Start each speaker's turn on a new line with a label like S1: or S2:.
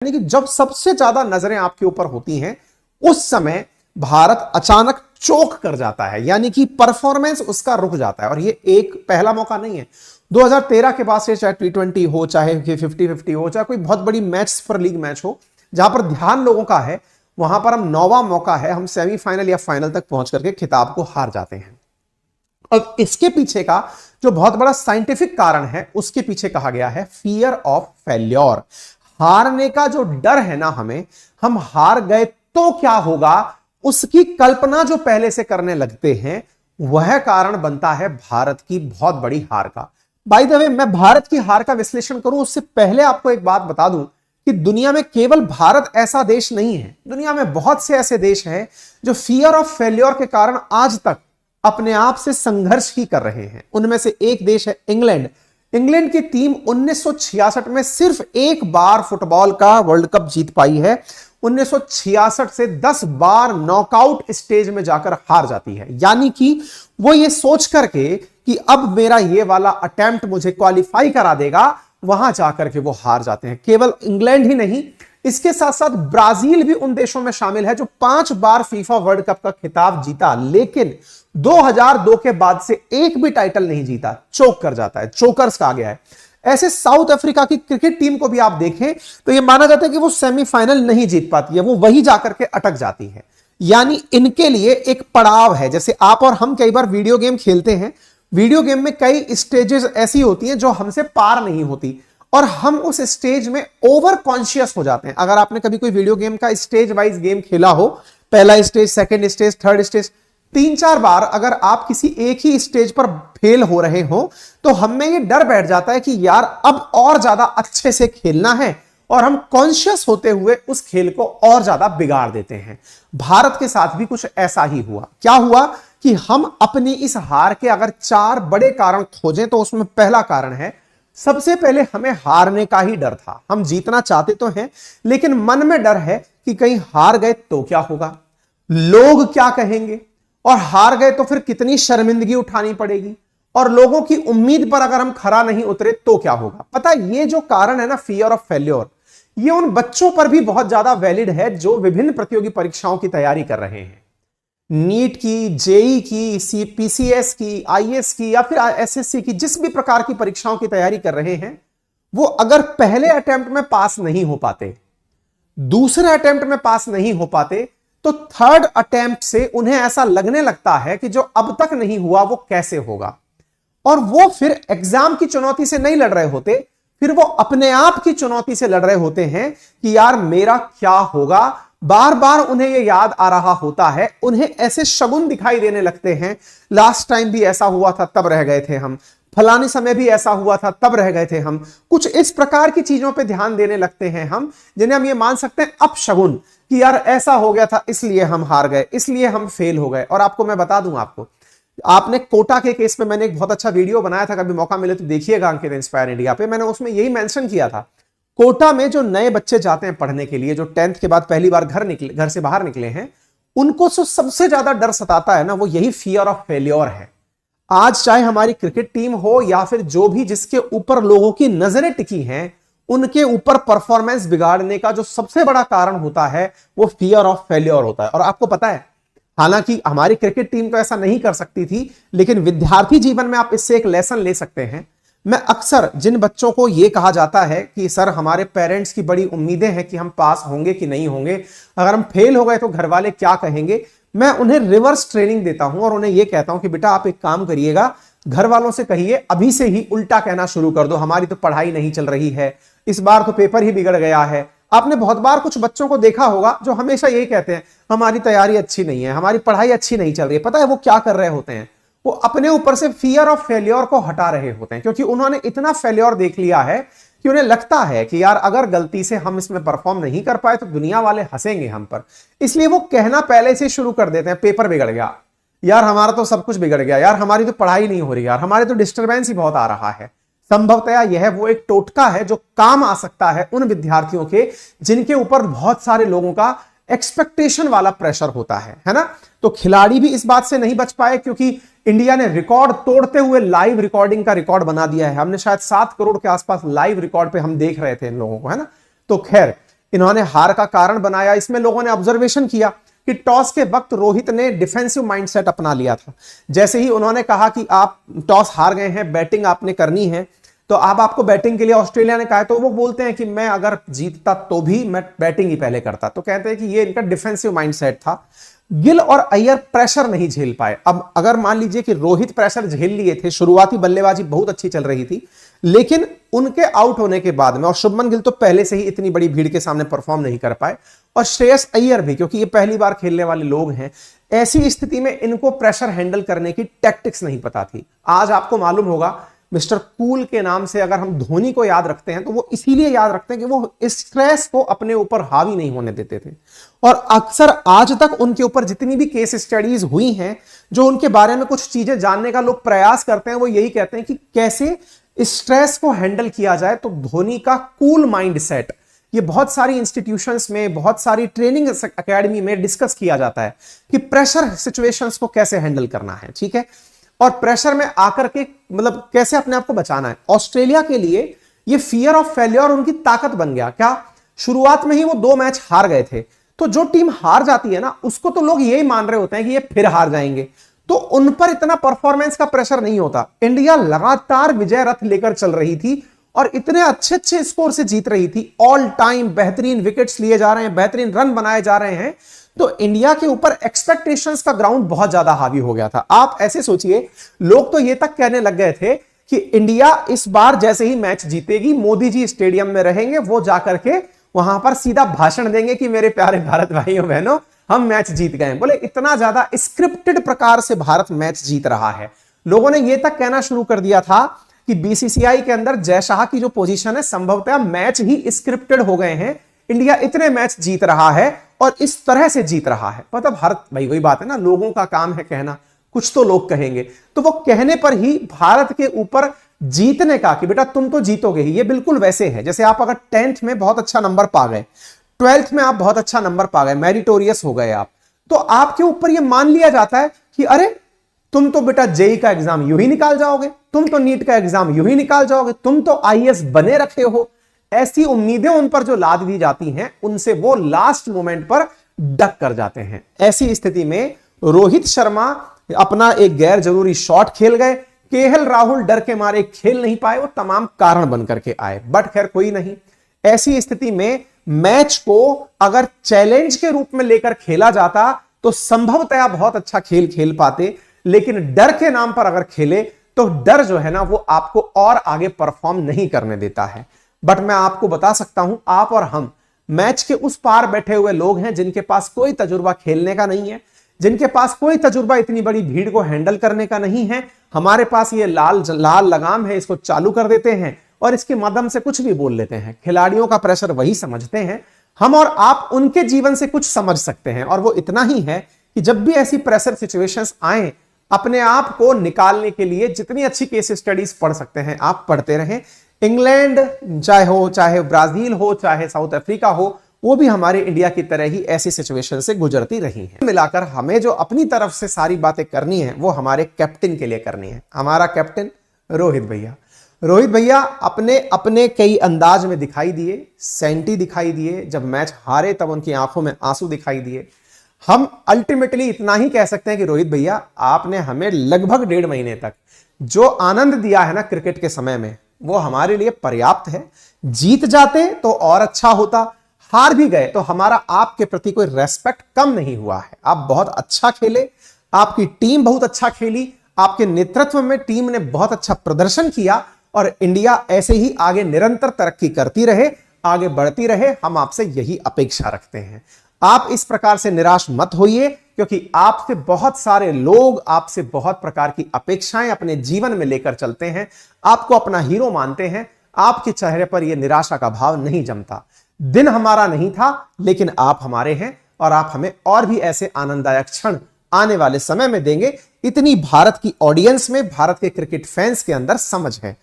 S1: यानी कि जब सबसे ज्यादा नजरें आपके ऊपर होती हैं उस समय भारत अचानक चोक कर जाता है, यानी कि परफॉर्मेंस उसका रुक जाता है। और ये एक पहला मौका नहीं है। 2013 के बाद से चाहे T20 हो, चाहे 50-50 हो, चाहे कोई बहुत बड़ी मैच सुपर लीग मैच हो जहां पर ध्यान लोगों का है, वहां पर हम नौवां मौका है, हम सेमीफाइनल या फाइनल तक पहुंच करके खिताब को हार जाते हैं। अब इसके पीछे का जो बहुत बड़ा साइंटिफिक कारण है उसके पीछे कहा गया है फियर ऑफ फेल्योर। हारने का जो डर है ना, हमें, हम हार गए तो क्या होगा, उसकी कल्पना जो पहले से करने लगते हैं, वह कारण बनता है भारत की बहुत बड़ी हार का। बाय द वे, मैं भारत की हार का विश्लेषण करूं उससे पहले आपको एक बात बता दूं कि दुनिया में केवल भारत ऐसा देश नहीं है। दुनिया में बहुत से ऐसे देश हैं जो फियर ऑफ फेल्योर के कारण आज तक अपने आप से संघर्ष ही कर रहे हैं। उनमें से एक देश है इंग्लैंड। इंग्लैंड की टीम 1966 में सिर्फ एक बार फुटबॉल का वर्ल्ड कप जीत पाई है। 1966 से 10 बार नॉकआउट स्टेज में जाकर हार जाती है। यानी कि वो ये सोच करके कि अब मेरा ये वाला अटेम्प्ट मुझे क्वालिफाई करा देगा, वहां जाकर के वो हार जाते हैं। केवल इंग्लैंड ही नहीं, इसके साथ साथ ब्राजील भी उन देशों में शामिल है जो 5 बार फीफा वर्ल्ड कप का खिताब जीता, लेकिन 2002 के बाद से एक भी टाइटल नहीं जीता, चोक कर जाता है, चोकर्स कहा गया है। ऐसे साउथ अफ्रीका की क्रिकेट टीम को भी आप देखें तो यह माना जाता है कि वो सेमीफाइनल नहीं जीत पाती है, वो वही जाकर के अटक जाती है। यानी इनके लिए एक पड़ाव है। जैसे आप और हम कई बार वीडियो गेम खेलते हैं, वीडियो गेम में कई स्टेजेस ऐसी होती हैं जो हमसे पार नहीं होती और हम उस स्टेज में ओवर कॉन्शियस हो जाते हैं। अगर आपने कभी कोई वीडियो गेम का स्टेज वाइज गेम खेला हो, पहला stage, second stage, third stage, 3-4 बार अगर आप किसी एक ही स्टेज पर फेल हो रहे हो तो हमें यह डर बैठ जाता है कि यार अब और ज्यादा अच्छे से खेलना है, और हम कॉन्शियस होते हुए उस खेल को और ज्यादा बिगाड़ देते हैं। भारत के साथ भी कुछ ऐसा ही हुआ। क्या हुआ कि हम अपनी इस हार के अगर 4 बड़े कारण खोजें तो उसमें पहला कारण है, सबसे पहले हमें हारने का ही डर था। हम जीतना चाहते तो हैं, लेकिन मन में डर है कि कहीं हार गए तो क्या होगा, लोग क्या कहेंगे, और हार गए तो फिर कितनी शर्मिंदगी उठानी पड़ेगी, और लोगों की उम्मीद पर अगर हम खरा नहीं उतरे तो क्या होगा। पता है, ये जो कारण है ना, फियर ऑफ फेल्योर, ये उन बच्चों पर भी बहुत ज्यादा वैलिड है जो विभिन्न प्रतियोगी परीक्षाओं की तैयारी कर रहे हैं। नीट की, जेई की, पीसीएस की, आईएएस की या फिर एसएससी की, जिस भी प्रकार की परीक्षाओं की तैयारी कर रहे हैं, वो अगर पहले अटेम्प्ट में पास नहीं हो पाते, दूसरे अटेम्प्ट में पास नहीं हो पाते, तो थर्ड अटेम्प्ट से उन्हें ऐसा लगने लगता है कि जो अब तक नहीं हुआ वो कैसे होगा, और वो फिर एग्जाम की चुनौती से नहीं लड़ रहे होते, फिर वो अपने आप की चुनौती से लड़ रहे होते हैं कि यार मेरा क्या होगा। बार बार उन्हें यह याद आ रहा होता है, उन्हें ऐसे शगुन दिखाई देने लगते हैं, लास्ट टाइम भी ऐसा हुआ था तब रह गए थे हम, फलाने समय भी ऐसा हुआ था तब रह गए थे हम। कुछ इस प्रकार की चीजों पे ध्यान देने लगते हैं हम, जिन्हें हम ये मान सकते हैं अपशगुन, कि यार ऐसा हो गया था इसलिए हम हार गए, इसलिए हम फेल हो गए। और आपको मैं बता दूं, आपने कोटा के केस में मैंने एक बहुत अच्छा वीडियो बनाया था, कभी मौका मिले तो देखिएगा, अंकित इंस्पायर इंडिया पे। मैंने उसमें यही मेंशन किया था, कोटा में जो नए बच्चे जाते हैं पढ़ने के लिए, जो 10th के बाद पहली बार घर से बाहर निकले हैं, उनको सबसे ज्यादा डर सताता है ना, वो यही फियर ऑफ फेल्योर है। आज चाहे हमारी क्रिकेट टीम हो या फिर जो भी जिसके ऊपर लोगों की नजरें टिकी हैं, उनके ऊपर परफॉर्मेंस बिगाड़ने का जो सबसे बड़ा कारण होता है वो फियर ऑफ फेल्योर होता है। और आपको पता है, हालांकि हमारी क्रिकेट टीम तो ऐसा नहीं कर सकती थी, लेकिन विद्यार्थी जीवन में आप इससे एक लेसन ले सकते हैं। मैं अक्सर जिन बच्चों को यह कहा जाता है कि सर हमारे पेरेंट्स की बड़ी उम्मीदें हैं कि हम पास होंगे कि नहीं होंगे, अगर हम फेल हो गए तो घर वाले क्या कहेंगे, मैं उन्हें रिवर्स ट्रेनिंग देता हूं और उन्हें यह कहता हूं कि बेटा आप एक काम करिएगा, घर वालों से कहिए अभी से ही उल्टा कहना शुरू कर दो, हमारी तो पढ़ाई नहीं चल रही है, इस बार तो पेपर ही बिगड़ गया है। आपने बहुत बार कुछ बच्चों को देखा होगा जो हमेशा यही कहते हैं, हमारी तैयारी अच्छी नहीं है, हमारी पढ़ाई अच्छी नहीं चल रही है। पता है वो क्या कर रहे होते हैं, वो अपने ऊपर से फियर ऑफ फेल्योर को हटा रहे होते हैं, क्योंकि उन्होंने इतना फेल्योर देख लिया है कि उन्हें लगता है कि यार अगर गलती से हम इसमें परफॉर्म नहीं कर पाए तो दुनिया वाले हंसेंगे हम पर। इसलिए वो कहना पहले से शुरू कर देते हैं, पेपर बिगड़ गया यार, हमारा तो सब कुछ बिगड़ गया यार, हमारी तो पढ़ाई नहीं हो रही यार, हमारे तो डिस्टर्बेंस ही बहुत आ रहा है। संभवतया यह वो एक टोटका है जो काम आ सकता है उन विद्यार्थियों के जिनके ऊपर बहुत सारे लोगों का एक्सपेक्टेशन वाला प्रेशर होता है ना। तो खिलाड़ी भी इस बात से नहीं बच पाए, क्योंकि इंडिया ने रिकॉर्ड तोड़ते हुए लाइव रिकॉर्डिंग का रिकॉर्ड बना दिया है। हमने शायद 7 करोड़ के आसपास लाइव रिकॉर्ड पे हम देख रहे थे इन लोगों को, है ना। तो खैर, इन्होंने हार का कारण बनाया। इसमें लोगों ने ऑब्जर्वेशन किया कि टॉस के वक्त रोहित ने डिफेंसिव माइंडसेट अपना लिया था। जैसे ही उन्होंने कहा कि आप टॉस हार गए हैं, बैटिंग आपने करनी है, तो अब आपको बैटिंग के लिए ऑस्ट्रेलिया ने कहा, तो वो बोलते हैं कि मैं अगर जीतता तो भी मैं बैटिंग ही पहले करता। तो कहते हैं कि ये इनका डिफेंसिव माइंडसेट था। गिल और अय्यर प्रेशर नहीं झेल पाए। अब अगर मान लीजिए कि रोहित प्रेशर झेल लिए थे, शुरुआती बल्लेबाजी बहुत अच्छी चल रही थी, लेकिन उनके आउट होने के बाद में, और शुभमन गिल तो पहले से ही इतनी बड़ी भीड़ के सामने परफॉर्म नहीं कर पाए, और श्रेयस अय्यर भी, क्योंकि ये पहली बार खेलने वाले लोग हैं, ऐसी स्थिति में इनको प्रेशर हैंडल करने की टैक्टिक्स नहीं पता थी। आज आपको मालूम होगा, मिस्टर कूल के नाम से अगर हम धोनी को याद रखते हैं तो वो इसीलिए याद रखते हैं कि वो स्ट्रेस को अपने ऊपर हावी नहीं होने देते थे। और अक्सर आज तक उनके ऊपर जितनी भी केस स्टडीज हुई हैं, जो उनके बारे में कुछ चीजें जानने का लोग प्रयास करते हैं, वो यही कहते हैं कि कैसे स्ट्रेस को हैंडल किया जाए। तो धोनी का कूल माइंड सेट ये बहुत सारी इंस्टीट्यूशंस में, बहुत सारी ट्रेनिंग एकेडमी में डिस्कस किया जाता है कि प्रेशर सिचुएशंस को कैसे हैंडल करना है, ठीक है, और प्रेशर में आकर के मतलब कैसे अपने आप को बचाना है। ऑस्ट्रेलिया के लिए ये फियर ऑफ फेल्योर उनकी ताकत बन गया। क्या शुरुआत में ही वो 2 मैच हार गए थे, तो जो टीम हार जाती है ना, उसको तो लोग यही मान रहे होते हैं कि ये फिर हार जाएंगे, तो उन पर इतना परफॉर्मेंस का प्रेशर नहीं होता। इंडिया लगातार विजय रथ लेकर चल रही थी और इतने अच्छे अच्छे स्कोर से जीत रही थी। ऑल टाइम बेहतरीन विकेट्स लिए जा रहे हैं, बेहतरीन रन बनाए जा रहे हैं, तो इंडिया के ऊपर एक्सपेक्टेशंस का ग्राउंड बहुत ज्यादा हावी हो गया था। आप ऐसे सोचिए, लोग तो ये तक कहने लग गए थे कि इंडिया इस बार जैसे ही मैच जीतेगी, मोदी जी स्टेडियम में रहेंगे, वो जाकर के वहां पर सीधा भाषण देंगे कि मेरे प्यारे भारत भाइयों बहनों, हम मैच जीत गए। बोले इतना ज्यादा स्क्रिप्टेड प्रकार से भारत मैच जीत रहा है। लोगों ने यह तक कहना शुरू कर दिया था कि बीसीसीआई के अंदर जय शाह की जो पोजीशन है, संभवतः मैच ही स्क्रिप्टेड हो गए हैं। इंडिया इतने मैच जीत रहा है और इस तरह से जीत रहा है। मतलब हर भाई वही बात है ना, लोगों का काम है कहना, कुछ तो लोग कहेंगे, तो वो कहने पर ही भारत के ऊपर जीतने का कि बेटा तुम तो जीतोगे ही, ये बिल्कुल वैसे है जैसे आप अगर 10th में बहुत अच्छा नंबर पा गए, 12th में आप बहुत अच्छा नंबर पा गए, मेरिटोरियस हो गए आप, तो आपके ऊपर ये मान लिया जाता है कि अरे तुम तो बेटा जेई का एग्जाम यूं ही निकाल जाओगे, तुम तो नीट का एग्जाम यूं ही निकाल जाओगे, तुम तो आईएएस बने रखे हो। ऐसी उम्मीदें उन पर जो लाद दी जाती हैं, उनसे वो लास्ट मोमेंट पर डक कर जाते हैं। ऐसी स्थिति में रोहित शर्मा अपना एक गैर जरूरी शॉट खेल गए, केएल राहुल डर के मारे खेल नहीं पाए, वो तमाम कारण बनकर के आए, बट खैर कोई नहीं। ऐसी स्थिति में मैच को अगर चैलेंज के रूप में लेकर खेला जाता तो संभवतः बहुत अच्छा खेल खेल पाते, लेकिन डर के नाम पर अगर खेले तो डर जो है ना, वो आपको और आगे परफॉर्म नहीं करने देता है। बट मैं आपको बता सकता हूं, आप और हम मैच के उस पार बैठे हुए लोग हैं जिनके पास कोई तजुर्बा खेलने का नहीं है, जिनके पास कोई तजुर्बा इतनी बड़ी भीड़ को हैंडल करने का नहीं है। हमारे पास ये लाल लगाम है, इसको चालू कर देते हैं और इसके माध्यम से कुछ भी बोल लेते हैं। खिलाड़ियों का प्रेशर वही समझते हैं, हम और आप उनके जीवन से कुछ समझ सकते हैं, और वो इतना ही है कि जब भी ऐसी प्रेशर सिचुएशंस आए, अपने आप को निकालने के लिए जितनी अच्छी केस स्टडीज पढ़ सकते हैं आप पढ़ते रहें। इंग्लैंड चाहे ब्राजील हो, चाहे साउथ अफ्रीका हो, वो भी हमारे इंडिया की तरह ही ऐसी सिचुएशन से गुजरती रही हैं। मिलाकर हमें जो अपनी तरफ से सारी बातें करनी है, वो हमारे कैप्टन के लिए करनी है। हमारा कैप्टन रोहित भैया अपने कई अंदाज में दिखाई दिए, सेंटी दिखाई दिए, जब मैच हारे तब उनकी आंखों में आंसू दिखाई दिए। हम अल्टीमेटली इतना ही कह सकते हैं कि रोहित भैया, आपने हमें लगभग 1.5 महीने तक जो आनंद दिया है ना क्रिकेट के समय में, वो हमारे लिए पर्याप्त है। जीत जाते तो और अच्छा होता, हार भी गए तो हमारा आपके प्रति कोई रेस्पेक्ट कम नहीं हुआ है। आप बहुत अच्छा खेले, आपकी टीम बहुत अच्छा खेली, आपके नेतृत्व में टीम ने बहुत अच्छा प्रदर्शन किया, और इंडिया ऐसे ही आगे निरंतर तरक्की करती रहे, आगे बढ़ती रहे, हम आपसे यही अपेक्षा रखते हैं। आप इस प्रकार से निराश मत होइए, क्योंकि आपसे बहुत सारे लोग आपसे बहुत प्रकार की अपेक्षाएं अपने जीवन में लेकर चलते हैं, आपको अपना हीरो मानते हैं। आपके चेहरे पर यह निराशा का भाव नहीं जमता। दिन हमारा नहीं था, लेकिन आप हमारे हैं, और आप हमें और भी ऐसे आनंददायक क्षण आने वाले समय में देंगे। इतनी भारत की ऑडियंस में, भारत के क्रिकेट फैंस के अंदर समझ है।